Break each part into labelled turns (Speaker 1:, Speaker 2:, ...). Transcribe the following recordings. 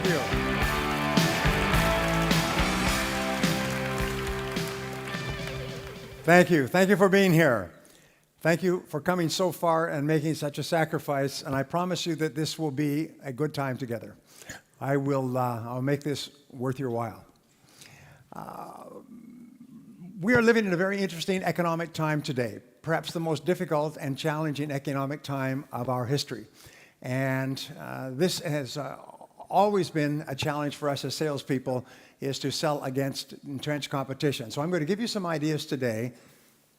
Speaker 1: you. Thank you. Thank you for being here. Thank you for coming so far and making such a sacrifice. And I promise you that this will be a good time together. I'll make this worth your while. We are living in a very interesting economic time today, perhaps the most difficult and challenging economic time of our history. And this has always been a challenge for us as salespeople, is to sell against entrenched competition. So I'm going to give you some ideas today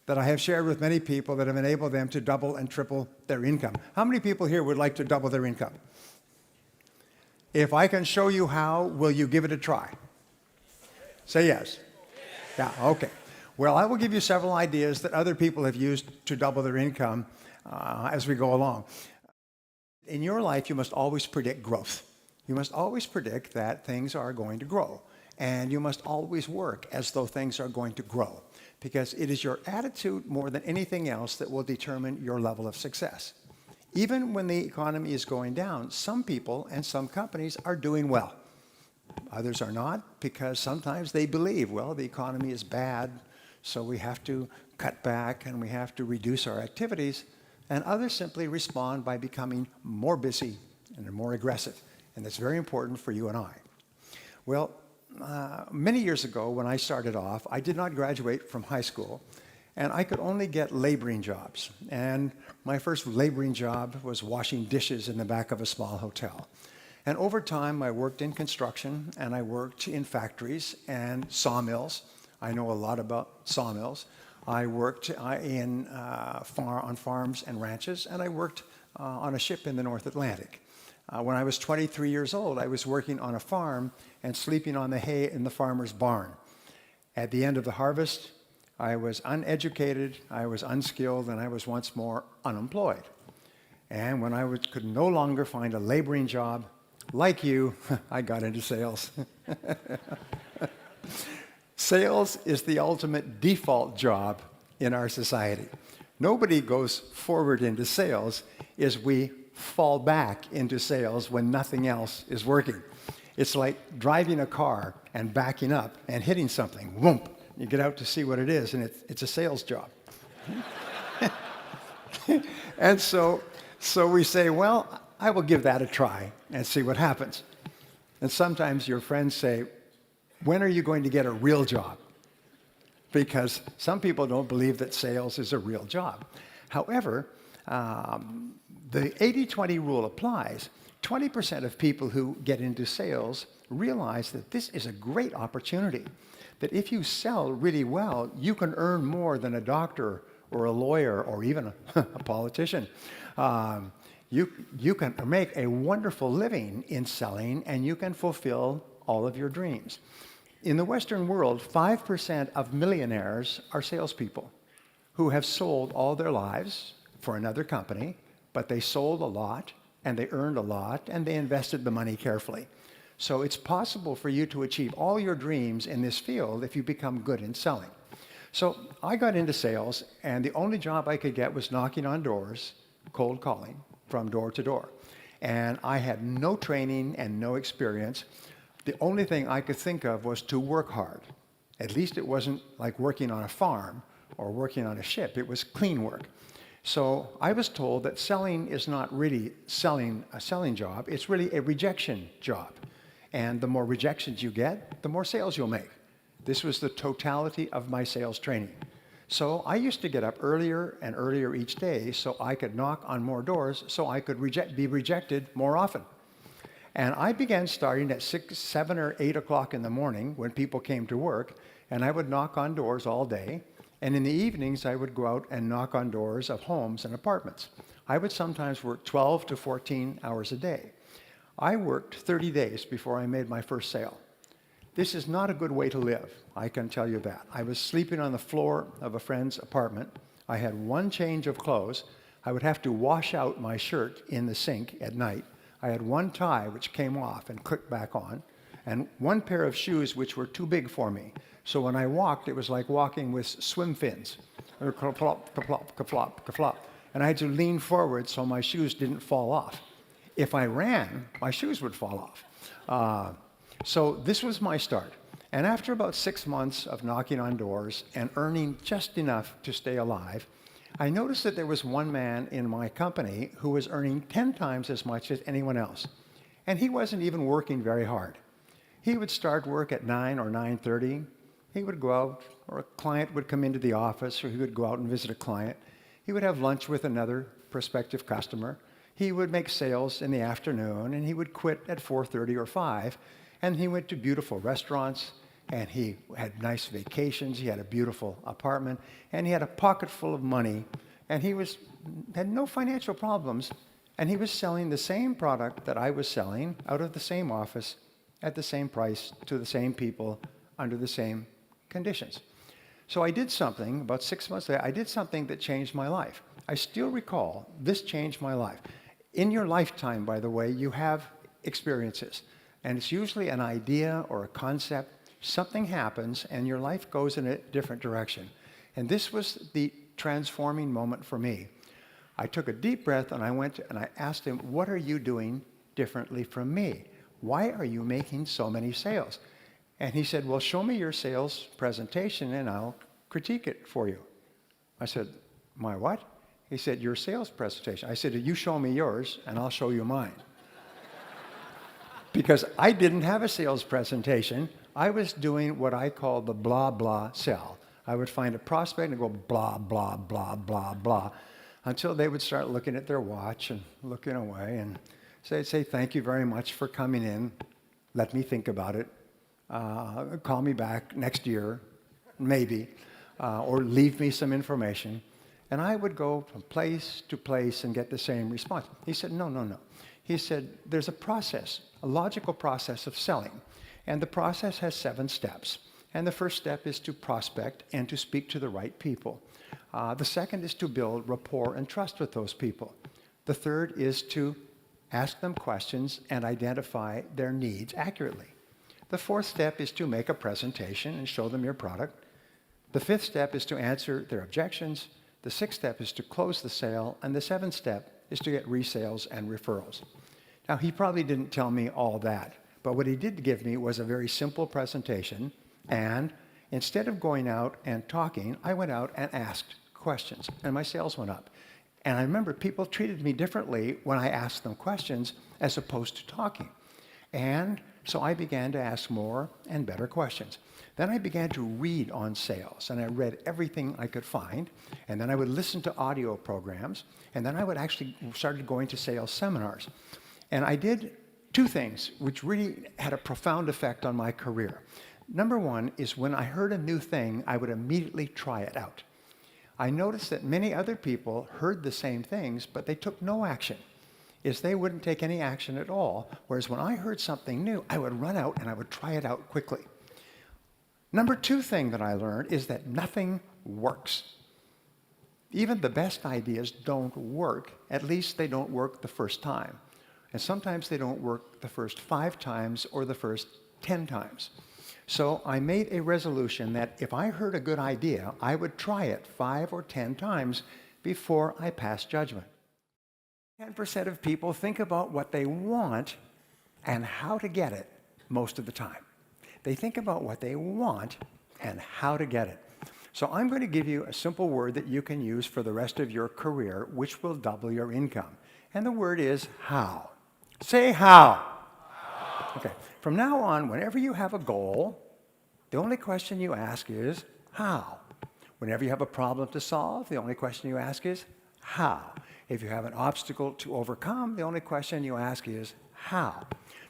Speaker 1: that I have shared with many people that have enabled them to double and triple their income. How many people here would like to double their income? If I can show you how, will you give it a try? Say yes. Yeah, okay. Well, I will give you several ideas that other people have used to double their income as we go along. In your life, you must always predict growth. You must always predict that things are going to grow. And you must always work as though things are going to grow, because it is your attitude more than anything else that will determine your level of success. Even when the economy is going down, some people and some companies are doing well. Others are not, because sometimes they believe, well, the economy is bad, so we have to cut back and we have to reduce our activities. And others simply respond by becoming more busy and more aggressive. And that's very important for you and I. Well, many years ago when I started off, I did not graduate from high school, and I could only get laboring jobs. And my first laboring job was washing dishes in the back of a small hotel. And over time, I worked in construction, and I worked in factories and sawmills. I know a lot about sawmills. I worked on farms and ranches, and I worked on a ship in the North Atlantic. When I was 23 years old, I was working on a farm and sleeping on the hay in the farmer's barn. At the end of the harvest, I was uneducated, I was unskilled, and I was once more unemployed. And when I could no longer find a laboring job, like you, I got into sales. Sales is the ultimate default job in our society. Nobody goes forward into sales, as we fall back into sales when nothing else is working. It's like driving a car and backing up and hitting something. Whoomp! You get out to see what it is, and it's a sales job. And so we say, well, I will give that a try and see what happens. And sometimes your friends say, when are you going to get a real job? Because some people don't believe that sales is a real job. However, the 80-20 rule applies. 20% of people who get into sales realize that this is a great opportunity, that if you sell really well, you can earn more than a doctor or a lawyer or even a politician. You can make a wonderful living in selling, and you can fulfill all of your dreams. In the Western world, 5% of millionaires are salespeople who have sold all their lives for another company, but they sold a lot, and they earned a lot, and they invested the money carefully. So it's possible for you to achieve all your dreams in this field if you become good in selling. So I got into sales, and the only job I could get was knocking on doors, cold calling from door to door. And I had no training and no experience. The only thing I could think of was to work hard. At least it wasn't like working on a farm or working on a ship. It was clean work. So I was told that selling is not really a selling job. It's really a rejection job. And the more rejections you get, the more sales you'll make. This was the totality of my sales training. So I used to get up earlier and earlier each day so I could knock on more doors so I could be rejected more often. And I began starting at 6, 7, or 8 o'clock in the morning when people came to work, and I would knock on doors all day. And in the evenings, I would go out and knock on doors of homes and apartments. I would sometimes work 12 to 14 hours a day. I worked 30 days before I made my first sale. This is not a good way to live, I can tell you that. I was sleeping on the floor of a friend's apartment. I had one change of clothes. I would have to wash out my shirt in the sink at night. I had one tie which came off and clicked back on, and one pair of shoes which were too big for me. So when I walked, it was like walking with swim fins. Ka-plop, ka-plop, ka-flop, ka-flop. And I had to lean forward so my shoes didn't fall off. If I ran, my shoes would fall off. So this was my start. And after about 6 months of knocking on doors and earning just enough to stay alive, I noticed that there was one man in my company who was earning 10 times as much as anyone else. And he wasn't even working very hard. He would start work at 9 or 9:30. He would go out, or a client would come into the office, or he would go out and visit a client. He would have lunch with another prospective customer. He would make sales in the afternoon, and he would quit at 4:30 or 5. And he went to beautiful restaurants, and he had nice vacations. He had a beautiful apartment, and he had a pocket full of money, and he had no financial problems, and he was selling the same product that I was selling out of the same office at the same price to the same people under the same conditions. So I did something, about 6 months later, I did something that changed my life. I still recall this changed my life. In your lifetime, by the way, you have experiences, and it's usually an idea or a concept. Something happens and your life goes in a different direction. And this was the transforming moment for me. I took a deep breath and I asked him, what are you doing differently from me? Why are you making so many sales? And he said, well, show me your sales presentation and I'll critique it for you. I said, my what? He said, your sales presentation. I said, you show me yours and I'll show you mine. Because I didn't have a sales presentation. I was doing what I call the blah, blah sell. I would find a prospect and go blah, blah, blah, blah, blah, until they would start looking at their watch and looking away and say, thank you very much for coming in. Let me think about it. Call me back next year, maybe, or leave me some information. And I would go from place to place and get the same response. He said, no. He said, there's a process, a logical process of selling. And the process has 7 steps. And the first step is to prospect and to speak to the right people. The second is to build rapport and trust with those people. The third is to ask them questions and identify their needs accurately. The fourth step is to make a presentation and show them your product. The fifth step is to answer their objections. The sixth step is to close the sale. And the seventh step is to get resales and referrals. Now, he probably didn't tell me all that, but what he did give me was a very simple presentation. And instead of going out and talking, I went out and asked questions, and my sales went up. And I remember people treated me differently when I asked them questions as opposed to talking. And so I began to ask more and better questions. Then I began to read on sales, and I read everything I could find. And then I would listen to audio programs, and then I would actually started going to sales seminars. And I did 2 things which really had a profound effect on my career. Number one is when I heard a new thing, I would immediately try it out. I noticed that many other people heard the same things, but they took no action. They wouldn't take any action at all, whereas when I heard something new, I would run out and I would try it out quickly. Number 2 thing that I learned is that nothing works. Even the best ideas don't work. At least they don't work the first time. And sometimes they don't work the first 5 times or the first 10 times. So I made a resolution that if I heard a good idea, I would try it 5 or 10 times before I passed judgment. 10% of people think about what they want and how to get it most of the time. They think about what they want and how to get it. So I'm going to give you a simple word that you can use for the rest of your career, which will double your income. And the word is how. Say how. Okay. From now on, whenever you have a goal, the only question you ask is how. Whenever you have a problem to solve, the only question you ask is how. If you have an obstacle to overcome, the only question you ask is how.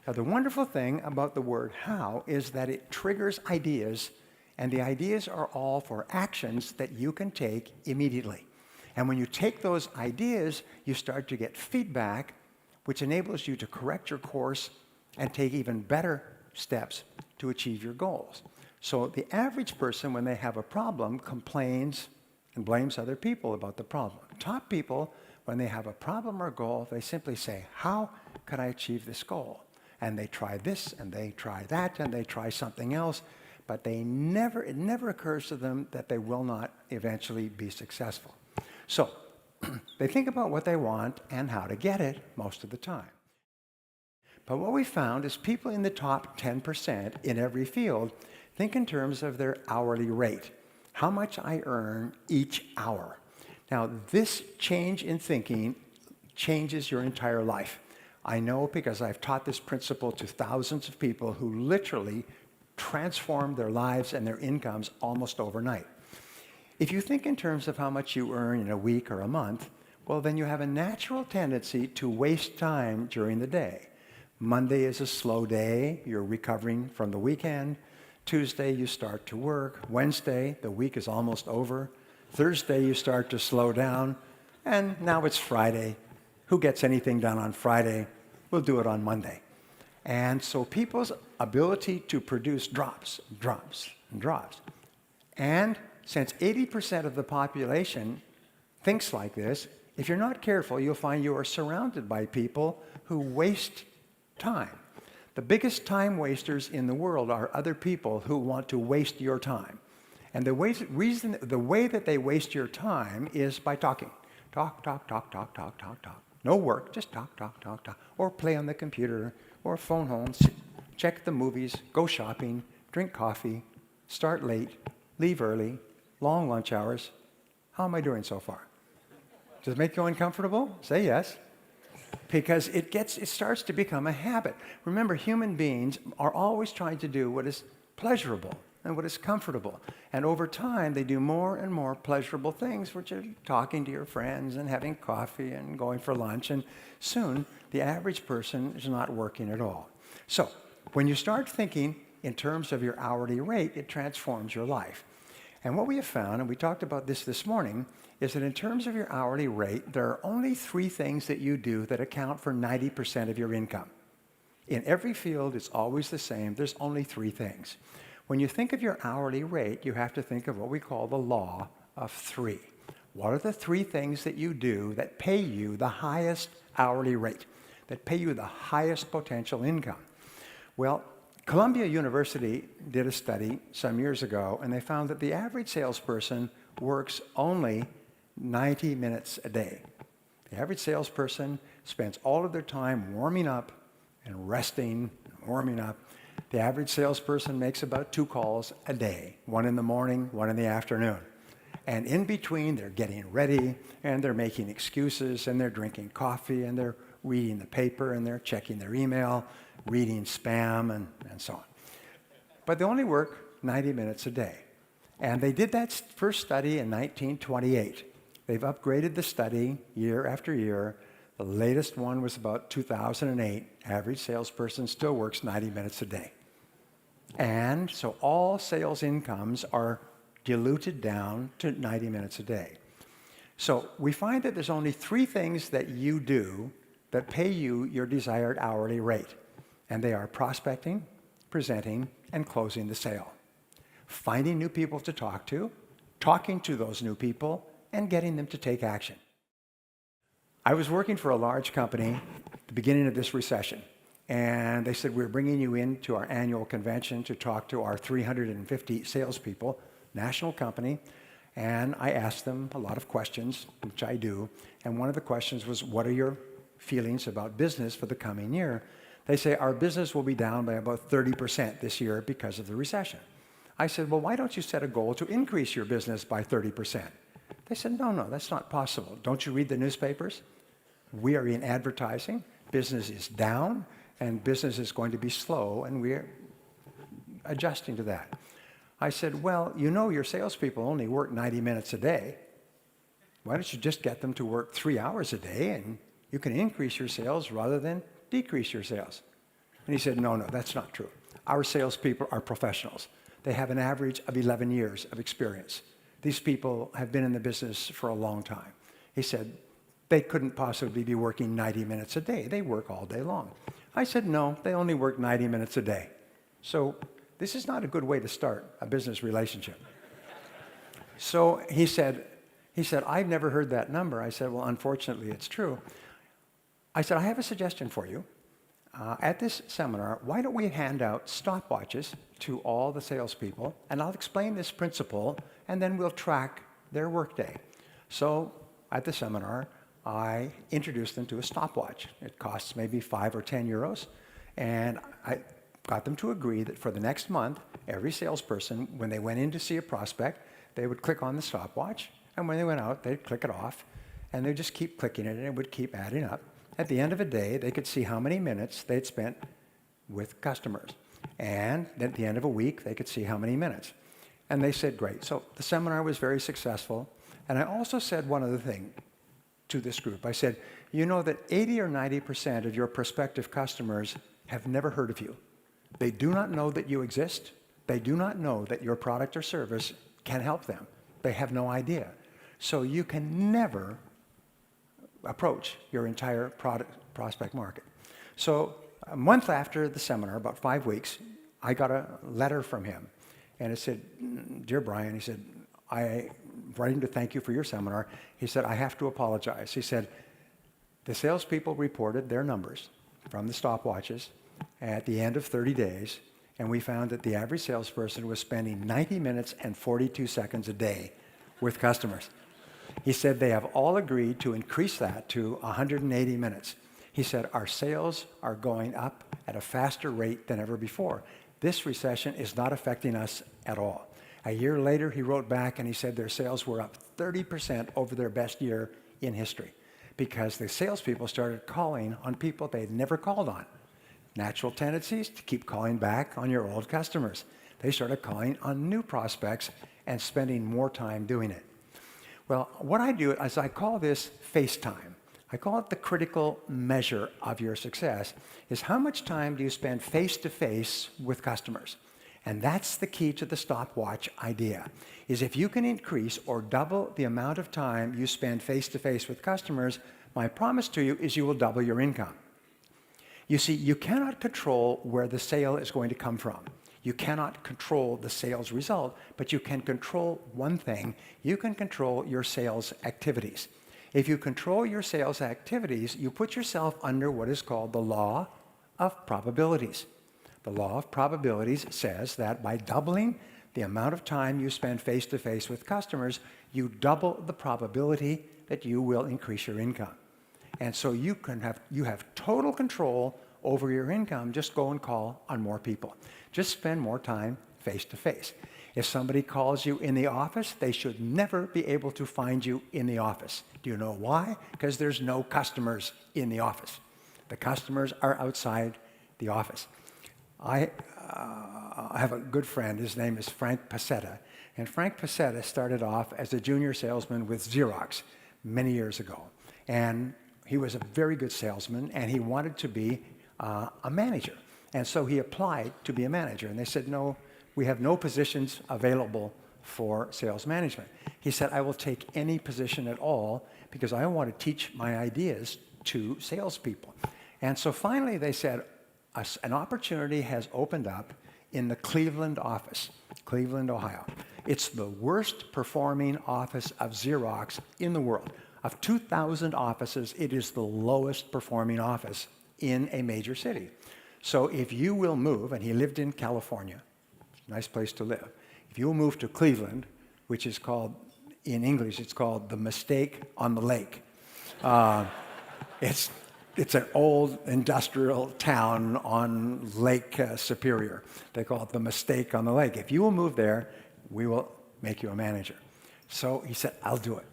Speaker 1: Now, the wonderful thing about the word how is that it triggers ideas, and the ideas are all for actions that you can take immediately. And when you take those ideas, you start to get feedback, which enables you to correct your course and take even better steps to achieve your goals. So the average person, when they have a problem, complains and blames other people about the problem. Top people, when they have a problem or goal, they simply say, how can I achieve this goal? And they try this, and they try that, and they try something else, but it never occurs to them that they will not eventually be successful. So they think about what they want and how to get it most of the time. But what we found is people in the top 10% in every field think in terms of their hourly rate, how much I earn each hour. Now, this change in thinking changes your entire life. I know because I've taught this principle to thousands of people who literally transformed their lives and their incomes almost overnight. If you think in terms of how much you earn in a week or a month, well, then you have a natural tendency to waste time during the day. Monday is a slow day. You're recovering from the weekend. Tuesday, you start to work. Wednesday, the week is almost over. Thursday, you start to slow down. And now it's Friday. Who gets anything done on Friday? We'll do it on Monday. And so people's ability to produce drops. And since 80% of the population thinks like this, if you're not careful, you'll find you are surrounded by people who waste time. The biggest time wasters in the world are other people who want to waste your time. And the way that they waste your time is by talking. Talk. No work, just talk. Or play on the computer, or phone home, check the movies, go shopping, drink coffee, start late, leave early, long lunch hours. How am I doing so far? Does it make you uncomfortable? Say yes. Because it starts to become a habit. Remember, human beings are always trying to do what is pleasurable and what is comfortable. And over time, they do more and more pleasurable things, which are talking to your friends and having coffee and going for lunch. And soon, the average person is not working at all. So when you start thinking in terms of your hourly rate, it transforms your life. And what we have found, and we talked about this morning, is that in terms of your hourly rate, there are only 3 things that you do that account for 90% of your income. In every field, it's always the same. There's only 3 things. When you think of your hourly rate, you have to think of what we call the law of 3. What are the 3 things that you do that pay you the highest hourly rate, that pay you the highest potential income? Well, Columbia University did a study some years ago, and they found that the average salesperson works only 90 minutes a day. The average salesperson spends all of their time warming up and resting, warming up. The average salesperson makes about 2 calls a day, 1 in the morning, 1 in the afternoon. And in between, they're getting ready, and they're making excuses, and they're drinking coffee, and they're reading the paper, and they're checking their email, reading spam, and so on. But they only work 90 minutes a day. And they did that first study in 1928. They've upgraded the study year after year. The latest one was about 2008. Average salesperson still works 90 minutes a day. And so all sales incomes are diluted down to 90 minutes a day. So we find that there's only 3 things that you do that pay you your desired hourly rate. And they are prospecting, presenting, and closing the sale. Finding new people to talk to, talking to those new people, and getting them to take action. I was working for a large company at the beginning of this recession, and they said, we're bringing you into our annual convention to talk to our 350 salespeople, national company, and I asked them a lot of questions, which I do, and one of the questions was, what are your feelings about business for the coming year? They say, our business will be down by about 30% this year because of the recession. I said, well, why don't you set a goal to increase your business by 30%? They said, no, that's not possible. Don't you read the newspapers? We are in advertising. Business is down, and business is going to be slow, and we're adjusting to that. I said, well, you know your salespeople only work 90 minutes a day. Why don't you just get them to work 3 hours a day, and you can increase your sales rather than decrease your sales? And he said, no, that's not true. Our salespeople are professionals. They have an average of 11 years of experience. These people have been in the business for a long time. He said, they couldn't possibly be working 90 minutes a day. They work all day long. I said, no, they only work 90 minutes a day. So this is not a good way to start a business relationship. So he said, I've never heard that number. I said, well, unfortunately, it's true. I said, I have a suggestion for you. At this seminar, why don't we hand out stopwatches to all the salespeople, and I'll explain this principle, and then we'll track their workday. So at the seminar, I introduced them to a stopwatch. It costs maybe 5 or 10 euros. And I got them to agree that for the next month, every salesperson, when they went in to see a prospect, they would click on the stopwatch, and when they went out, they'd click it off, and they'd just keep clicking it, and it would keep adding up. At the end of a day, they could see how many minutes they'd spent with customers. And at the end of a week, they could see how many minutes. And they said, great. So the seminar was very successful. And I also said one other thing to this group. I said, you know that 80 or 90% of your prospective customers have never heard of you. They do not know that you exist. They do not know that your product or service can help them. They have no idea. So you can never approach your entire prospect market. So a month after the seminar, about 5 weeks, I got a letter from him. And it said, dear Brian, he said, I'm writing to thank you for your seminar. He said, I have to apologize. He said, the salespeople reported their numbers from the stopwatches at the end of 30 days, and we found that the average salesperson was spending 90 minutes and 42 seconds a day with customers. He said they have all agreed to increase that to 180 minutes. He said, our sales are going up at a faster rate than ever before. This recession is not affecting us at all. A year later, he wrote back and he said their sales were up 30% over their best year in history because the salespeople started calling on people they'd never called on. Natural tendencies to keep calling back on your old customers. They started calling on new prospects and spending more time doing it. Well, what I do is I call this face time. I call it the critical measure of your success, is how much time do you spend face-to-face with customers? And that's the key to the stopwatch idea, is if you can increase or double the amount of time you spend face-to-face with customers, my promise to you is you will double your income. You see, you cannot control where the sale is going to come from. You cannot control the sales result, but you can control one thing. You can control your sales activities. If you control your sales activities, you put yourself under what is called the law of probabilities. The law of probabilities says that by doubling the amount of time you spend face-to-face with customers, you double the probability that you will increase your income. And so you have total control over your income. Just go and call on more people. Just spend more time face-to-face. If somebody calls you in the office, they should never be able to find you in the office. Do you know why? Because there's no customers in the office. The customers are outside the office. I have a good friend. His name is Frank Pasetta. And Frank Pasetta started off as a junior salesman with Xerox many years ago. And he was a very good salesman, and he wanted to be a manager. And so he applied to be a manager. And they said, no, we have no positions available for sales management. He said, I will take any position at all because I want to teach my ideas to salespeople. And so finally they said, an opportunity has opened up in the Cleveland office, Cleveland, Ohio. It's the worst performing office of Xerox in the world. Of 2,000 offices, it is the lowest performing office in a major city. So if you will move, and he lived in California, nice place to live. If you will move to Cleveland, which is called, in English, it's called the Mistake on the Lake. It's an old industrial town on Lake Superior. They call it the Mistake on the Lake. If you will move there, we will make you a manager. So he said, I'll do it.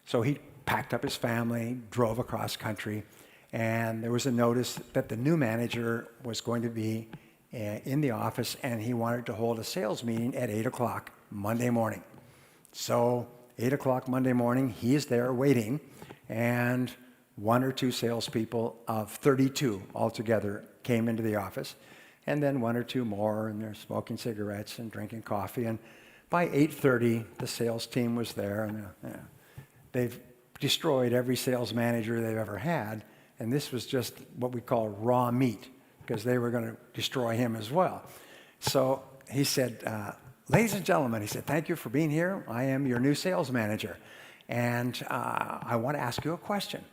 Speaker 1: So he packed up his family, drove across country, and there was a notice that the new manager was going to be in the office, and he wanted to hold a sales meeting at 8 o'clock Monday morning. So 8 o'clock Monday morning, he is there waiting, and one or two salespeople of 32 altogether came into the office, and then one or two more, and they're smoking cigarettes and drinking coffee. And by 8:30, the sales team was there, and they've destroyed every sales manager they've ever had, and this was just what we call raw meat, because they were going to destroy him as well. So he said, ladies and gentlemen, he said, thank you for being here. I am your new sales manager, and I want to ask you a question.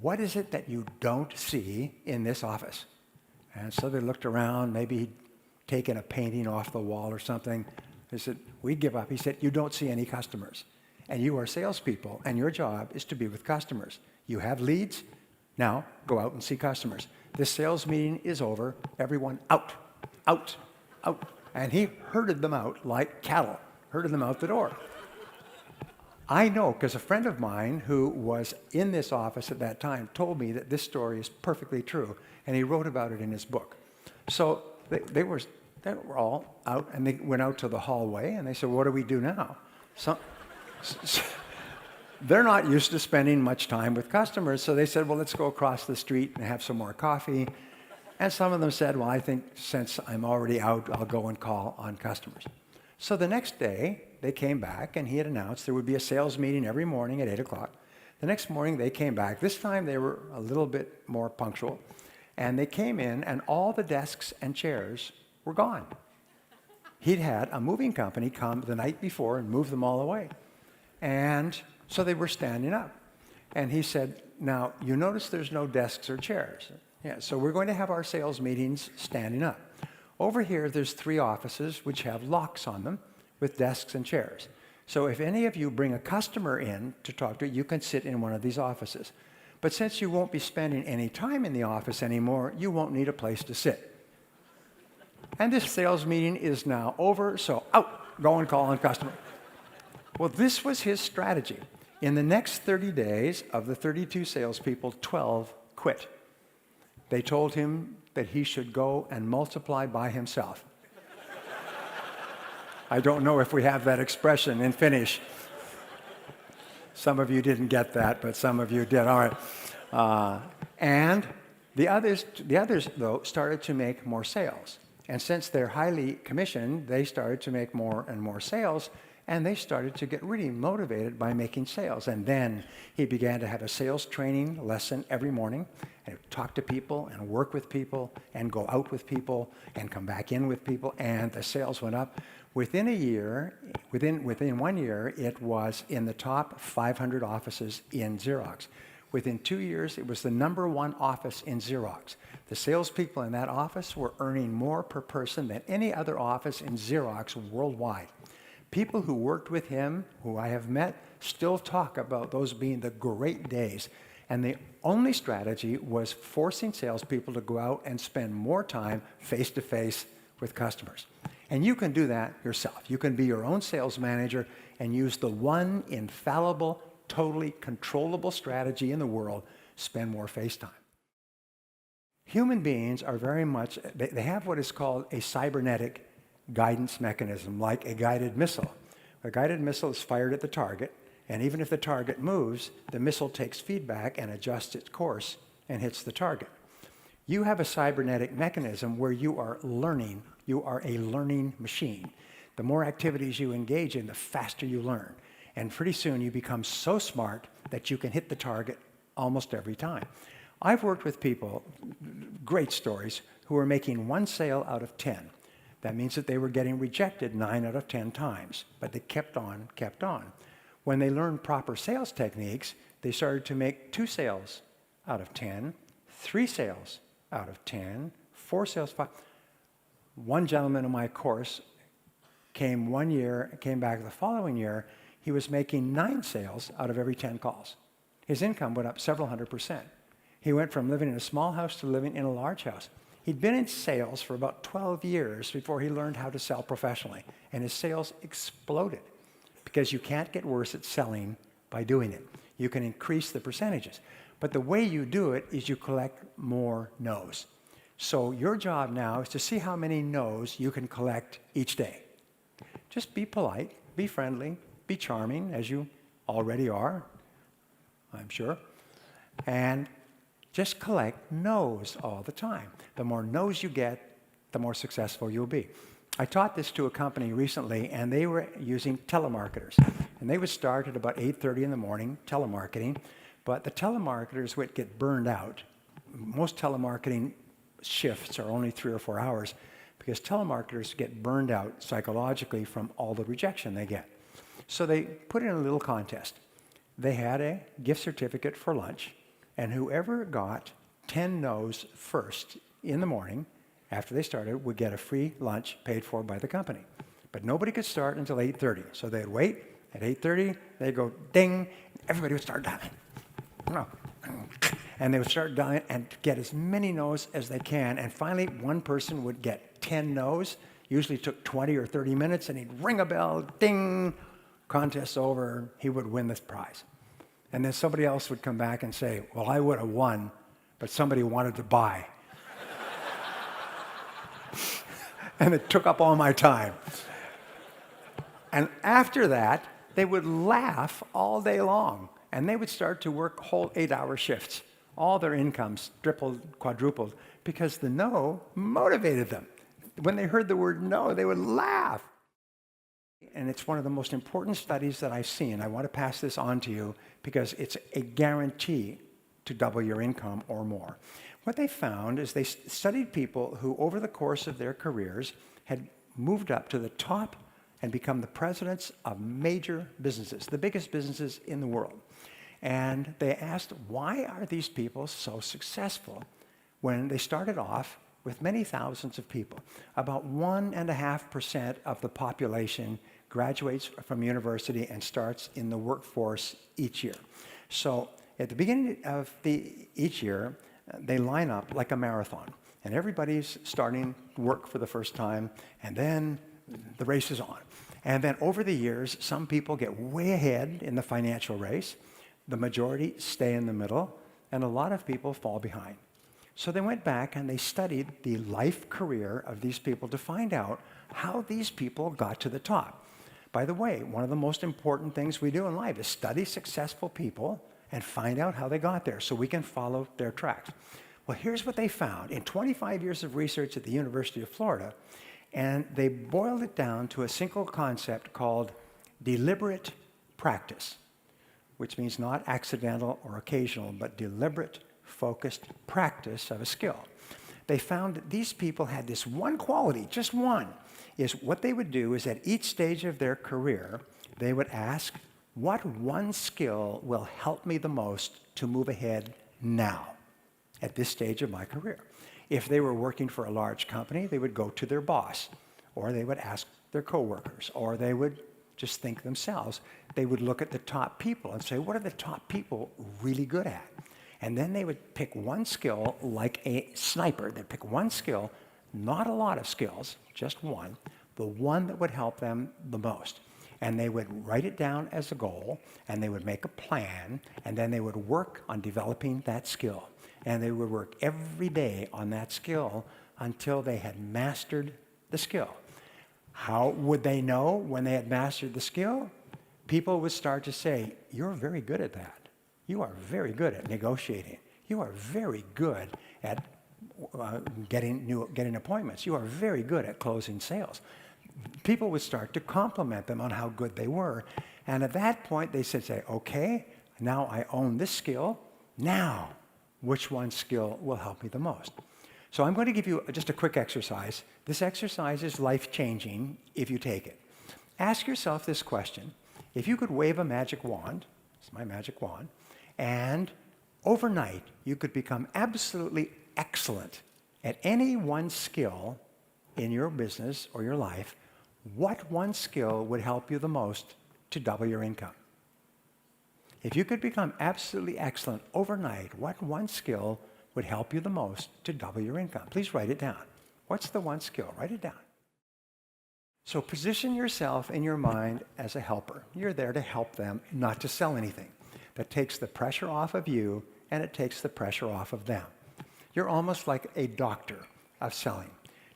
Speaker 1: What is it that you don't see in this office? And so they looked around, maybe he'd taken a painting off the wall or something. They said, we give up. He said, you don't see any customers. And you are salespeople, and your job is to be with customers. You have leads. Now, go out and see customers. This sales meeting is over. Everyone out, out, out. And he herded them out like cattle, herded them out the door. I know because a friend of mine who was in this office at that time told me that this story is perfectly true, and he wrote about it in his book. So they were all out, and they went out to the hallway, and they said, what do we do now? They're not used to spending much time with customers, so they said, well, let's go across the street and have some more coffee. And some of them said, well, I think since I'm already out, I'll go and call on customers. So the next day, they came back, and he had announced there would be a sales meeting every morning at 8 o'clock. The next morning, they came back. This time, they were a little bit more punctual. And they came in, and all the desks and chairs were gone. He'd had a moving company come the night before and move them all away. And so they were standing up. And he said, now, you notice there's no desks or chairs. Yeah, so we're going to have our sales meetings standing up. Over here, there's 3 offices which have locks on them with desks and chairs. So if any of you bring a customer in to talk to, you can sit in one of these offices. But since you won't be spending any time in the office anymore, you won't need a place to sit. And this sales meeting is now over, so out, go and call on customer. Well, this was his strategy. In the next 30 days, of the 32 salespeople, 12 quit. They told him that he should go and multiply by himself. I don't know if we have that expression in Finnish. Some of you didn't get that, but some of you did. All right. And the others, though, started to make more sales. And since they're highly commissioned, they started to make more and more sales, and they started to get really motivated by making sales. And then he began to have a sales training lesson every morning, and talk to people and work with people and go out with people and come back in with people, and the sales went up. Within a year, within 1 year, it was in the top 500 offices in Xerox. Within 2 years, it was the #1 office in Xerox. The salespeople in that office were earning more per person than any other office in Xerox worldwide. People who worked with him, who I have met, still talk about those being the great days. And the only strategy was forcing salespeople to go out and spend more time face-to-face with customers. And you can do that yourself. You can be your own sales manager and use the one infallible, totally controllable strategy in the world: spend more face time. Human beings are very much, they have what is called a cybernetic guidance mechanism, like a guided missile. A guided missile is fired at the target, and even if the target moves, the missile takes feedback and adjusts its course and hits the target. You have a cybernetic mechanism where you are learning. You are a learning machine. The more activities you engage in, the faster you learn. And pretty soon you become so smart that you can hit the target almost every time. I've worked with people, great stories, who are making 1 sale out of 10. That means that they were getting rejected 9 out of 10 times, but they kept on, kept on. When they learned proper sales techniques, they started to make 2 sales out of 10, 3 sales out of 10, 4 sales, 5. One gentleman in my course came back the following year. He was making 9 sales out of every 10 calls. His income went up several hundred%. He went from living in a small house to living in a large house. He'd been in sales for about 12 years before he learned how to sell professionally, and his sales exploded, because you can't get worse at selling by doing it. You can increase the percentages, but the way you do it is you collect more no's. So your job now is to see how many no's you can collect each day. Just be polite, be friendly, be charming, as you already are, I'm sure, and just collect no's all the time. The more no's you get, the more successful you'll be. I taught this to a company recently, and they were using telemarketers. And they would start at about 8:30 in the morning, telemarketing, but the telemarketers would get burned out. Most telemarketing shifts are only 3 or 4 hours, because telemarketers get burned out psychologically from all the rejection they get. So they put in a little contest. They had a gift certificate for lunch, and whoever got 10 no's first in the morning, after they started, would get a free lunch paid for by the company. But nobody could start until 8:30. So they'd wait. At 8:30, they'd go ding, everybody would start diving. And they would start dying and get as many no's as they can. And finally, one person would get 10 no's. Usually took 20 or 30 minutes, and he'd ring a bell, ding, contest over, he would win this prize. And then somebody else would come back and say, well, I would have won, but somebody wanted to buy. And it took up all my time. And after that, they would laugh all day long, and they would start to work whole 8-hour shifts. All their incomes tripled, quadrupled, because the no motivated them. When they heard the word no, they would laugh. And it's one of the most important studies that I've seen. I want to pass this on to you because it's a guarantee to double your income or more. What they found is they studied people who, over the course of their careers, had moved up to the top and become the presidents of major businesses, the biggest businesses in the world. And they asked, why are these people so successful when they started off with many thousands of people? About 1.5% of the population graduates from university and starts in the workforce each year. So at the beginning of each year, they line up like a marathon, and everybody's starting work for the first time, and then the race is on. And then over the years, some people get way ahead in the financial race, the majority stay in the middle, and a lot of people fall behind. So they went back and they studied the life career of these people to find out how these people got to the top. By the way, one of the most important things we do in life is study successful people and find out how they got there so we can follow their tracks. Well, here's what they found in 25 years of research at the University of Florida, and they boiled it down to a single concept called deliberate practice, which means not accidental or occasional, but deliberate, focused practice of a skill. They found that these people had this one quality, just one, is what they would do is at each stage of their career, they would ask, what one skill will help me the most to move ahead now at this stage of my career? If they were working for a large company, they would go to their boss, or they would ask their coworkers, or they would just think themselves. They would look at the top people and say, what are the top people really good at? And then they would pick one skill like a sniper. They'd pick one skill, not a lot of skills, just one, the one that would help them the most. And they would write it down as a goal, and they would make a plan, and then they would work on developing that skill. And they would work every day on that skill until they had mastered the skill. How would they know when they had mastered the skill? People would start to say, you're very good at that. You are very good at negotiating. You are very good at getting appointments. You are very good at closing sales. People would start to compliment them on how good they were. And at that point, they said, okay, now I own this skill. Now, which one skill will help me the most? So I'm going to give you just a quick exercise. This exercise is life-changing if you take it. Ask yourself this question. If you could wave a magic wand, it's my magic wand, and overnight you could become absolutely excellent at any one skill in your business or your life, what one skill would help you the most to double your income? If you could become absolutely excellent overnight, what one skill would help you the most to double your income? Please write it down. What's the one skill? Write it down. So position yourself in your mind as a helper. You're there to help them, not to sell anything. That takes the pressure off of you, and it takes the pressure off of them. You're almost like a doctor of selling.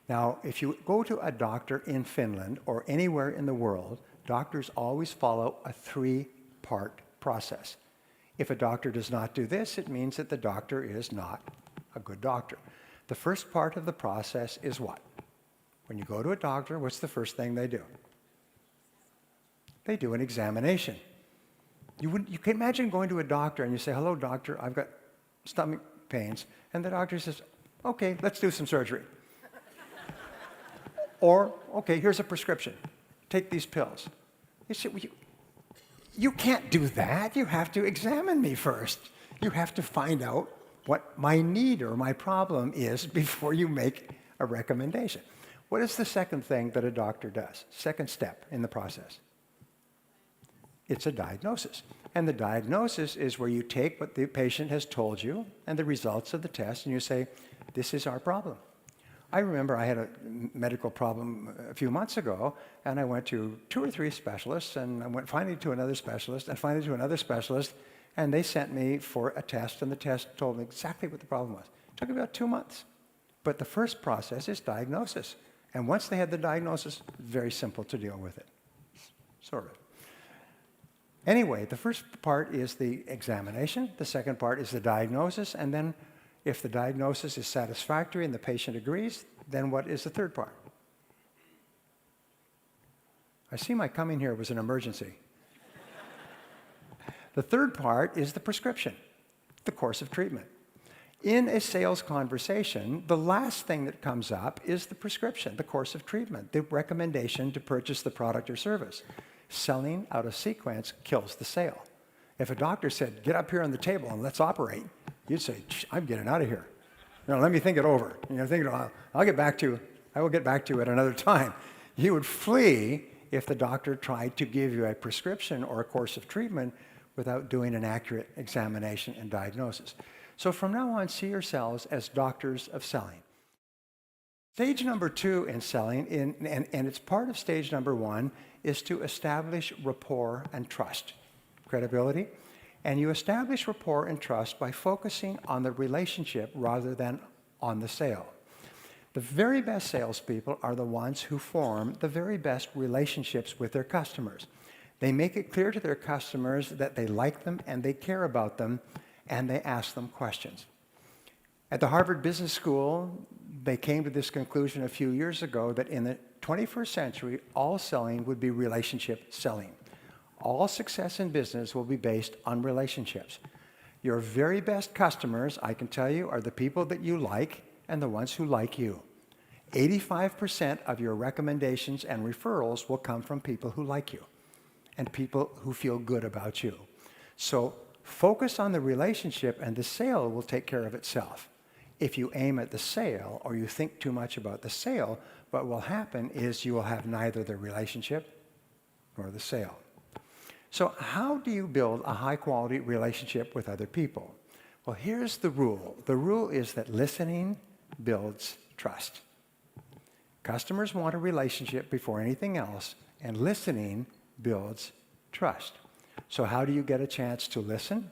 Speaker 1: Now, if you go to a doctor in Finland or anywhere in the world, doctors always follow a 3-part process. If a doctor does not do this, it means that the doctor is not a good doctor. The first part of the process is what? When you go to a doctor, what's the first thing they do? They do an examination. You can imagine going to a doctor and you say, hello, doctor, I've got stomach pains. And the doctor says, okay, let's do some surgery. Or, okay, here's a prescription. Take these pills. You say, well, you can't do that. You have to examine me first. You have to find out what my need or my problem is before you make a recommendation. What is the second thing that a doctor does? Second step in the process. It's a diagnosis. And the diagnosis is where you take what the patient has told you and the results of the test, and you say, this is our problem. I remember I had a medical problem a few months ago, and I went to 2 or 3 specialists, and I went finally to another specialist, and finally to another specialist, and they sent me for a test, and the test told me exactly what the problem was. It took about 2 months. But the first process is diagnosis. And once they had the diagnosis, very simple to deal with it, sort of. Anyway, the first part is the examination. The second part is the diagnosis. And then if the diagnosis is satisfactory and the patient agrees, then what is the third part? I see my coming here was an emergency. The third part is the prescription, the course of treatment. In a sales conversation, the last thing that comes up is the prescription, the course of treatment, the recommendation to purchase the product or service. Selling out of sequence kills the sale. If a doctor said, get up here on the table and let's operate, you'd say, I'm getting out of here. Let me think it over. I will get back to you at another time. You would flee if the doctor tried to give you a prescription or a course of treatment without doing an accurate examination and diagnosis. So from now on, see yourselves as doctors of selling. Stage number 2 in selling, and it's part of stage number 1, is to establish rapport and trust, credibility. And you establish rapport and trust by focusing on the relationship rather than on the sale. The very best salespeople are the ones who form the very best relationships with their customers. They make it clear to their customers that they like them and they care about them, and they ask them questions. At the Harvard Business School, they came to this conclusion a few years ago that in the 21st century, all selling would be relationship selling. All success in business will be based on relationships. Your very best customers, I can tell you, are the people that you like and the ones who like you. 85% of your recommendations and referrals will come from people who like you and people who feel good about you. So focus on the relationship and the sale will take care of itself. If you aim at the sale or you think too much about the sale, what will happen is you will have neither the relationship nor the sale. So how do you build a high-quality relationship with other people? Well, here's the rule. The rule is that listening builds trust. Customers want a relationship before anything else, and listening builds trust. So how do you get a chance to listen?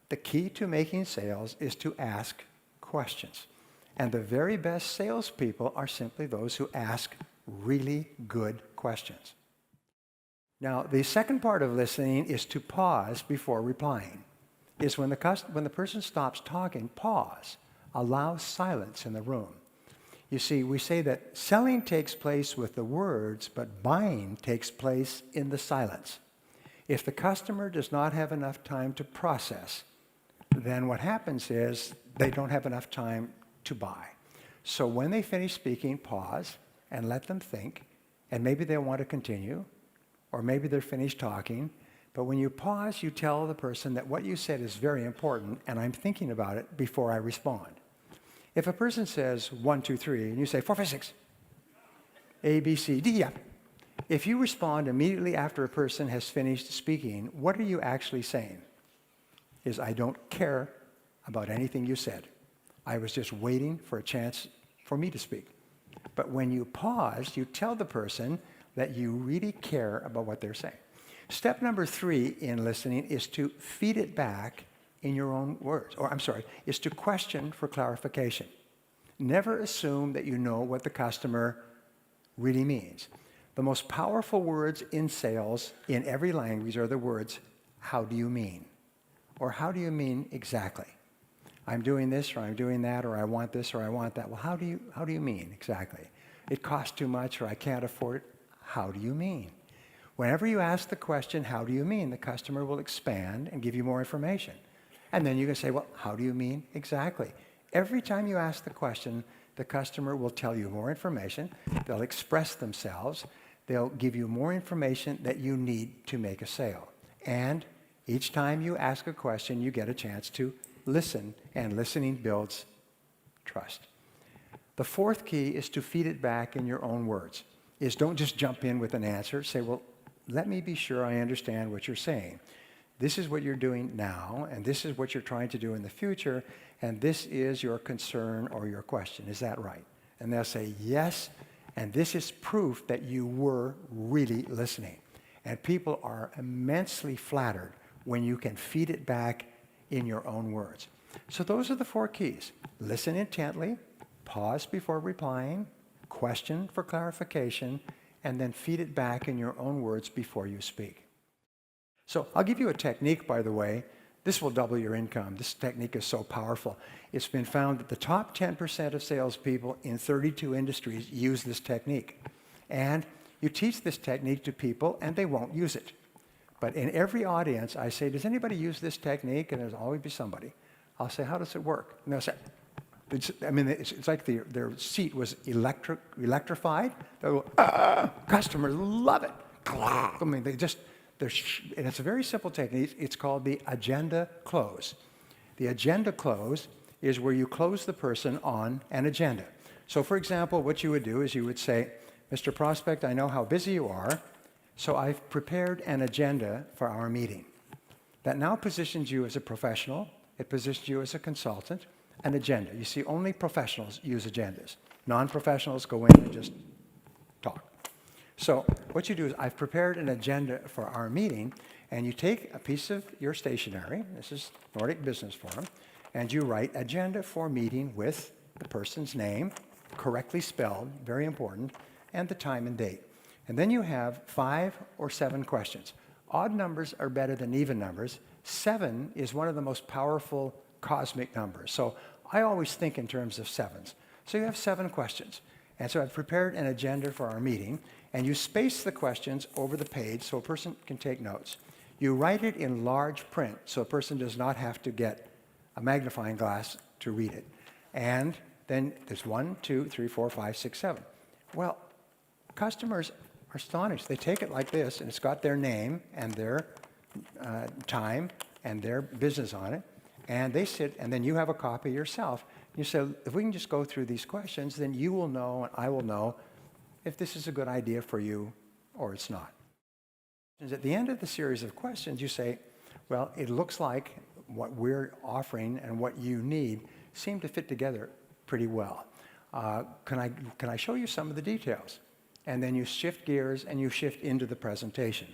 Speaker 1: The key to making sales is to ask questions. And the very best salespeople are simply those who ask really good questions. Now, the second part of listening is to pause before replying. Is when the person stops talking, pause. Allow silence in the room. You see, we say that selling takes place with the words, but buying takes place in the silence. If the customer does not have enough time to process, then what happens is they don't have enough time to buy. So when they finish speaking, pause and let them think, and maybe they'll want to continue, or maybe they're finished talking. But when you pause, you tell the person that what you said is very important, and I'm thinking about it before I respond. If a person says 1, 2, 3, and you say 4, 5, 6, A, B, C, D, F. If you respond immediately after a person has finished speaking, what are you actually saying? Is I don't care about anything you said. I was just waiting for a chance for me to speak. But when you pause, you tell the person that you really care about what they're saying. Step number 3 in listening is to feed it back in your own words, is to question for clarification. Never assume that you know what the customer really means. The most powerful words in sales in every language are the words, how do you mean? Or how do you mean exactly? I'm doing this, or I'm doing that, or I want this, or I want that. Well, how do you mean exactly? It costs too much, or I can't afford it. How do you mean? Whenever you ask the question, how do you mean, the customer will expand and give you more information. And then you can say, well, how do you mean exactly? Every time you ask the question, the customer will tell you more information. They'll express themselves. They'll give you more information that you need to make a sale. And each time you ask a question, you get a chance to listen, and listening builds trust. The fourth key is to feed it back in your own words. Is don't just jump in with an answer. Say, well, let me be sure I understand what you're saying. This is what you're doing now, and this is what you're trying to do in the future, and this is your concern or your question. Is that right? And they'll say, yes, and this is proof that you were really listening. And people are immensely flattered when you can feed it back in your own words. So those are the 4 keys. Listen intently, pause before replying, question for clarification, and then feed it back in your own words before you speak. So I'll give you a technique, by the way. This will double your income. This technique is so powerful. It's been found that the top 10% of salespeople in 32 industries use this technique. And you teach this technique to people, and they won't use it. But in every audience, I say, does anybody use this technique? And there's always be somebody. I'll say, how does it work? And they'll say, it's like their seat was electrified. They'll go, customers love it. I mean, and it's a very simple technique. It's called the agenda close. The agenda close is where you close the person on an agenda. So for example, what you would do is you would say, Mr. Prospect, I know how busy you are, so I've prepared an agenda for our meeting. That now positions you as a professional. It positions you as a consultant. An agenda. You see, only professionals use agendas. Non-professionals go in and just talk. So what you do is, I've prepared an agenda for our meeting, and you take a piece of your stationery, this is Nordic Business Forum, and you write agenda for meeting with the person's name, correctly spelled, very important, and the time and date. And then you have 5 or 7 questions. Odd numbers are better than even numbers. 7 is one of the most powerful cosmic numbers. So I always think in terms of 7s. So you have 7 questions. And so I've prepared an agenda for our meeting, and you space the questions over the page so a person can take notes. You write it in large print so a person does not have to get a magnifying glass to read it. And then there's 1, 2, 3, 4, 5, 6, 7. Well, customers are astonished. They take it like this, and it's got their name and their time and their business on it. And they sit, and then you have a copy yourself. You say, if we can just go through these questions, then you will know and I will know if this is a good idea for you or it's not. And at the end of the series of questions, you say, well, it looks like what we're offering and what you need seem to fit together pretty well. Can I show you some of the details? And then you shift gears and you shift into the presentation.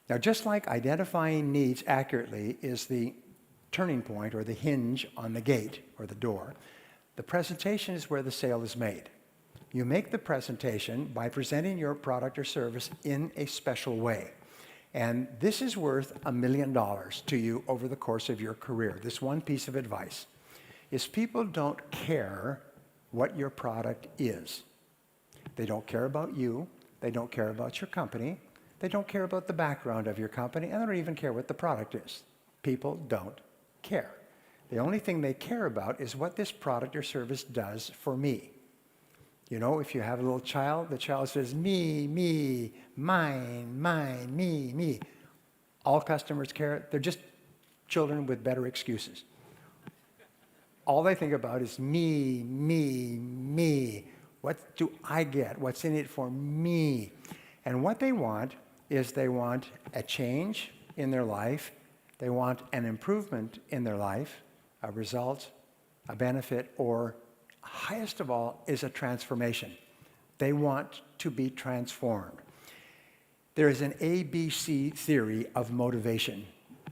Speaker 1: Now, just like identifying needs accurately is the turning point or the hinge on the gate or the door, the presentation is where the sale is made. You make the presentation by presenting your product or service in a special way. And this is worth $1 million to you over the course of your career. This one piece of advice is people don't care what your product is. They don't care about you. They don't care about your company. They don't care about the background of your company, and they don't even care what the product is. People don't care. The only thing they care about is what this product or service does for me. You know, if you have a little child, the child says, me, mine, me. All customers care. They're just children with better excuses. All they think about is me. What do I get? What's in it for me? And what they want is they want a change in their life. They want an improvement in their life, a result, a benefit, or highest of all is a transformation. They want to be transformed. There is an ABC theory of motivation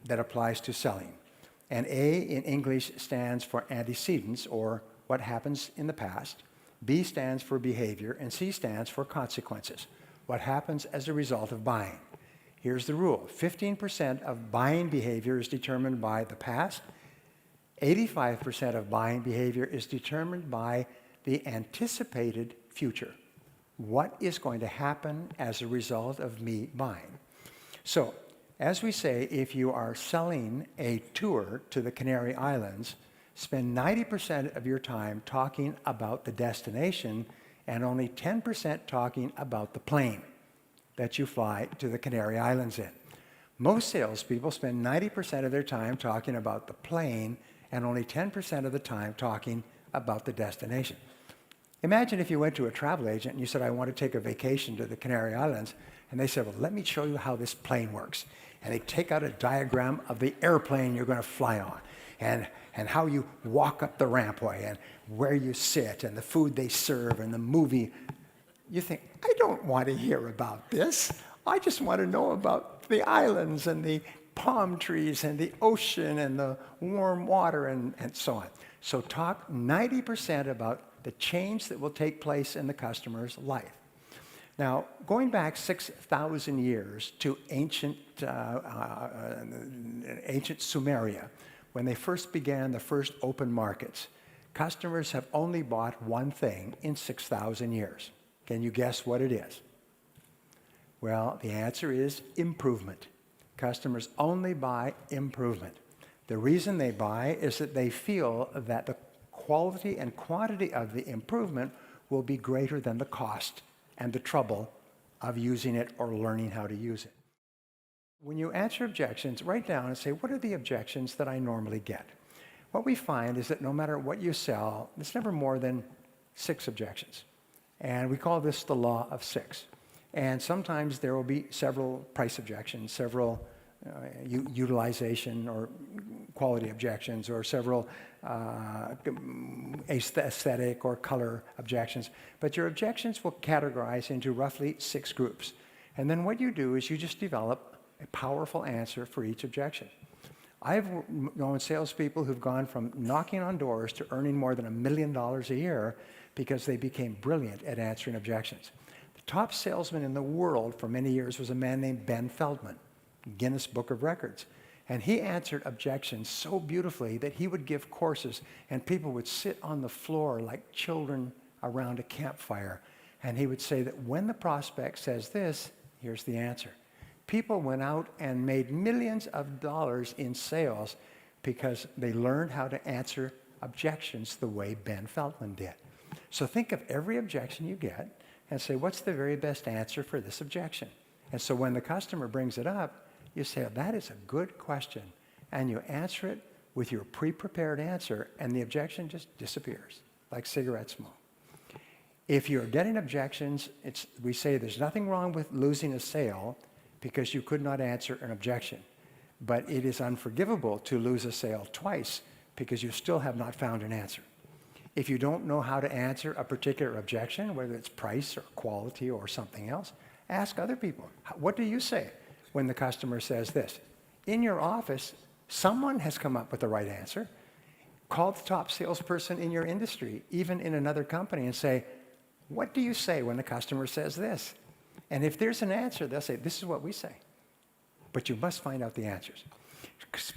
Speaker 1: that applies to selling. And A in English stands for antecedents, or what happens in the past. B stands for behavior, and C stands for consequences, what happens as a result of buying. Here's the rule. 15% of buying behavior is determined by the past. 85% of buying behavior is determined by the anticipated future. What is going to happen as a result of me buying? So, as we say, if you are selling a tour to the Canary Islands, spend 90% of your time talking about the destination and only 10% talking about the plane that you fly to the Canary Islands in. Most salespeople spend 90% of their time talking about the plane and only 10% of the time talking about the destination. Imagine if you went to a travel agent and you said, I want to take a vacation to the Canary Islands. And they said, well, let me show you how this plane works. And they take out a diagram of the airplane you're going to fly on and how you walk up the rampway and where you sit and the food they serve and the movie. You think, I don't want to hear about this. I just want to know about the islands and the palm trees and the ocean and the warm water and so on. So talk 90% about the change that will take place in the customer's life. Now, going back 6,000 years to ancient Sumeria, when they first began the first open markets, customers have only bought one thing in 6,000 years. Can you guess what it is? Well, the answer is improvement. Customers only buy improvement. The reason they buy is that they feel that the quality and quantity of the improvement will be greater than the cost and the trouble of using it or learning how to use it. When you answer objections, write down and say, what are the objections that I normally get? What we find is that no matter what you sell, it's never more than 6 objections. And we call this the law of 6. And sometimes there will be several price objections, several utilization or quality objections, or several aesthetic or color objections. But your objections will categorize into roughly 6 groups. And then what you do is you just develop a powerful answer for each objection. I've known salespeople who've gone from knocking on doors to earning more than $1 million a year because they became brilliant at answering objections. The top salesman in the world for many years was a man named Ben Feldman, Guinness Book of Records. And he answered objections so beautifully that he would give courses and people would sit on the floor like children around a campfire. And he would say that when the prospect says this, here's the answer. People went out and made millions of dollars in sales because they learned how to answer objections the way Ben Feldman did. So think of every objection you get and say, what's the very best answer for this objection? And so when the customer brings it up, you say, oh, that is a good question. And you answer it with your pre-prepared answer, and the objection just disappears, like cigarette smoke. If you're getting objections, we say there's nothing wrong with losing a sale because you could not answer an objection. But it is unforgivable to lose a sale twice because you still have not found an answer. If you don't know how to answer a particular objection, whether it's price or quality or something else, ask other people. What do you say when the customer says this? In your office, someone has come up with the right answer. Call the top salesperson in your industry, even in another company, and say, what do you say when the customer says this? And if there's an answer, they'll say, this is what we say. But you must find out the answers.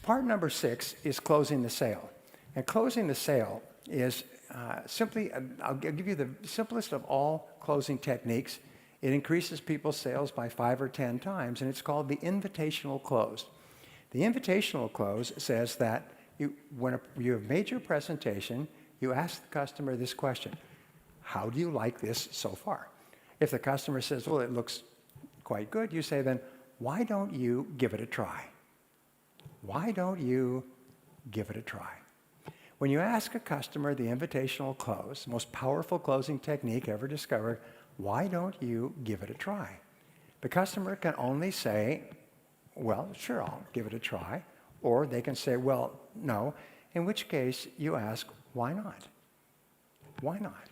Speaker 1: Part number 6 is closing the sale. And closing the sale is simply, I'll give you the simplest of all closing techniques. It increases people's sales by 5 or 10 times, and it's called the invitational close. The invitational close says that when you have made your presentation, you ask the customer this question: how do you like this so far? If the customer says, well, it looks quite good, you say then, why don't you give it a try? Why don't you give it a try? When you ask a customer the invitational close, most powerful closing technique ever discovered, why don't you give it a try? The customer can only say, well, sure, I'll give it a try. Or they can say, well, no, in which case you ask, why not? Why not?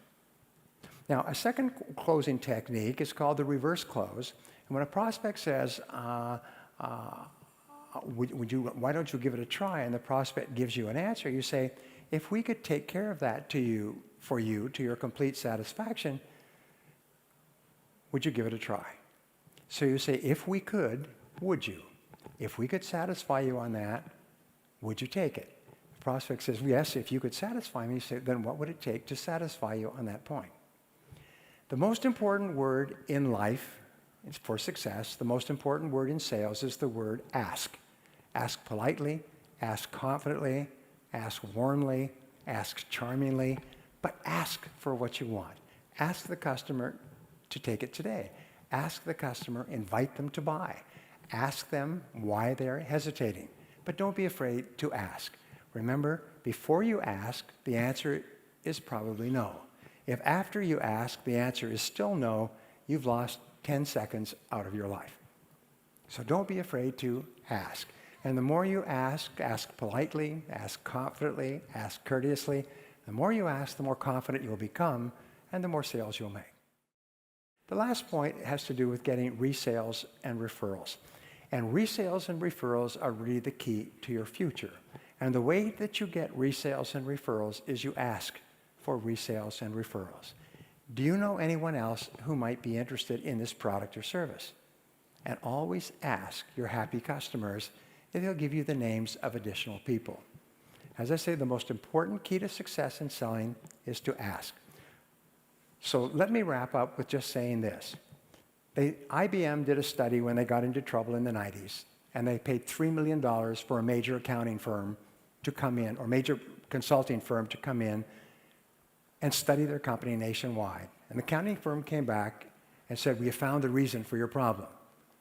Speaker 1: Now, a second closing technique is called the reverse close. And when a prospect says, why don't you give it a try, and the prospect gives you an answer, you say, if we could take care of that for you to your complete satisfaction, would you give it a try? So you say, if we could, would you? If we could satisfy you on that, would you take it? The prospect says, yes, if you could satisfy me. You say, then what would it take to satisfy you on that point? The most important word in life for success, the most important word in sales is the word ask. Ask politely, ask confidently, ask warmly, ask charmingly, but ask for what you want. Ask the customer to take it today. Ask the customer, invite them to buy. Ask them why they're hesitating. But don't be afraid to ask. Remember, before you ask, the answer is probably no. If after you ask, the answer is still no, you've lost 10 seconds out of your life. So don't be afraid to ask. And the more you ask politely, ask confidently, ask courteously. The more you ask, the more confident you'll become, and the more sales you'll make. The last point has to do with getting resales and referrals. And resales and referrals are really the key to your future. And the way that you get resales and referrals is you ask for resales and referrals. Do you know anyone else who might be interested in this product or service? And always ask your happy customers if they'll give you the names of additional people. As I say, the most important key to success in selling is to ask. So let me wrap up with just saying this. IBM did a study when they got into trouble in the 90s, and they paid $3 million for a major accounting firm to come in, or major consulting firm to come in and study their company nationwide. And the accounting firm came back and said, "We have found the reason for your problem."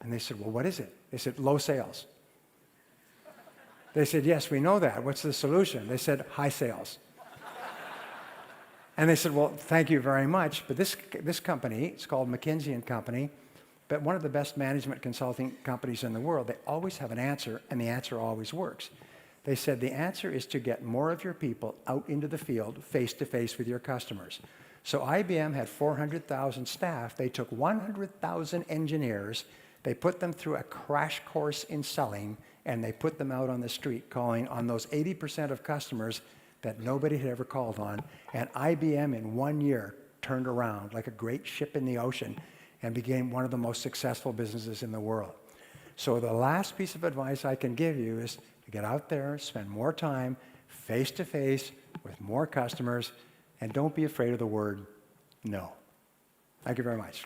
Speaker 1: And they said, "Well, what is it?" They said, "Low sales." They said, "Yes, we know that. What's the solution?" They said, "High sales." And they said, "Well, thank you very much, but this company, it's called McKinsey & Company, but one of the best management consulting companies in the world, they always have an answer, and the answer always works." They said, "The answer is to get more of your people out into the field, face-to-face with your customers." So IBM had 400,000 staff. They took 100,000 engineers, they put them through a crash course in selling, and they put them out on the street calling on those 80% of customers that nobody had ever called on. And IBM in 1 year turned around like a great ship in the ocean and became one of the most successful businesses in the world. So the last piece of advice I can give you is to get out there, spend more time face-to-face with more customers, and don't be afraid of the word no. Thank you very much.